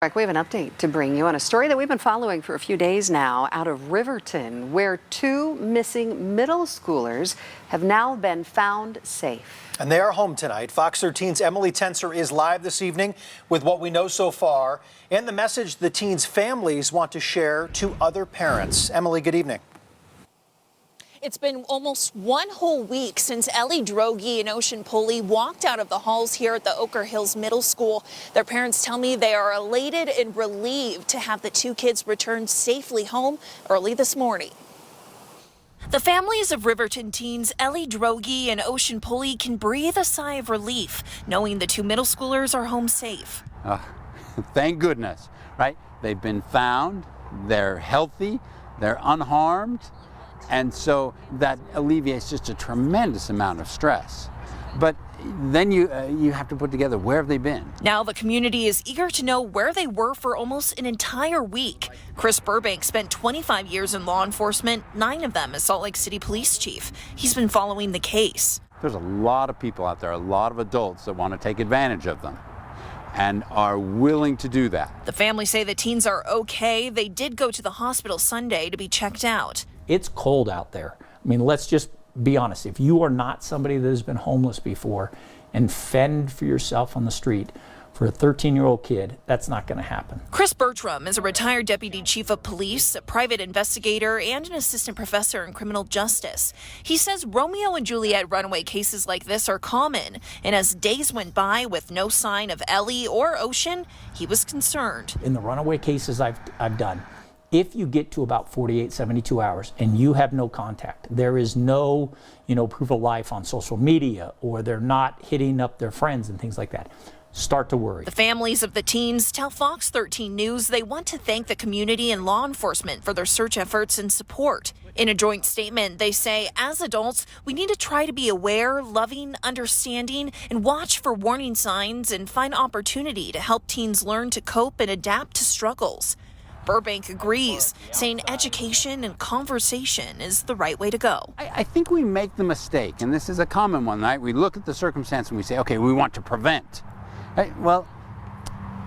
We have an update to bring you on a story that we've been following for a few days now out of Riverton, where two missing middle schoolers have now been found safe. And they are home tonight. Fox 13's Emily Tenser is live this evening with what we know so far and the message the teens' families want to share to other parents. Emily, good evening. It's been almost one whole week since Ellie Droege and Ocean Pulley walked out of the halls here at the Oker Hills Middle School. Their parents tell me they are elated and relieved to have the two kids return safely home early this morning. The families of Riverton teens Ellie Droege and Ocean Pulley can breathe a sigh of relief knowing the two middle schoolers are home safe. Thank goodness, right? They've been found, they're healthy, they're unharmed. And so that alleviates just a tremendous amount of stress. But then you have to put together where have they been. Now the community is eager to know where they were for almost an entire week. Chris Burbank spent 25 years in law enforcement, 9 of them as Salt Lake City Police Chief. He's been following the case. There's a lot of people out there, a lot of adults that want to take advantage of them and are willing to do that. The families say the teens are okay. They did go to the hospital Sunday to be checked out. It's cold out there. I mean, let's just be honest. If you are not somebody that has been homeless before and fend for yourself on the street, for a 13-year-old kid, that's not going to happen. Chris Bertram is a retired deputy chief of police, a private investigator, and an assistant professor in criminal justice. He says Romeo and Juliet runaway cases like this are common, and as days went by with no sign of Ellie or Ocean, he was concerned. In the runaway cases I've done, if you get to about 48, 72 hours and you have no contact, there is no, proof of life on social media, or they're not hitting up their friends and things like that, start to worry. The families of the teens tell Fox 13 News they want to thank the community and law enforcement for their search efforts and support. In a joint statement, they say, as adults, we need to try to be aware, loving, understanding, and watch for warning signs and find opportunity to help teens learn to cope and adapt to struggles. Burbank agrees, saying education and conversation is the right way to go. I think we make the mistake, and this is a common one, right? We look at the circumstance and we say, okay, we want to prevent. Right? Well,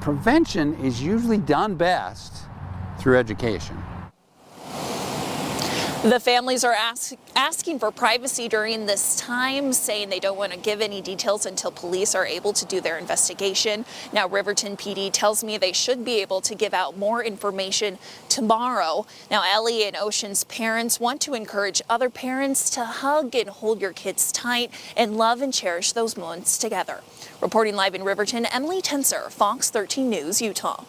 prevention is usually done best through education. The families are asking for privacy during this time, saying they don't want to give any details until police are able to do their investigation. Now, Riverton PD tells me they should be able to give out more information tomorrow. Now, Ellie and Ocean's parents want to encourage other parents to hug and hold your kids tight and love and cherish those moments together. Reporting live in Riverton, Emily Tenser, Fox 13 News, Utah.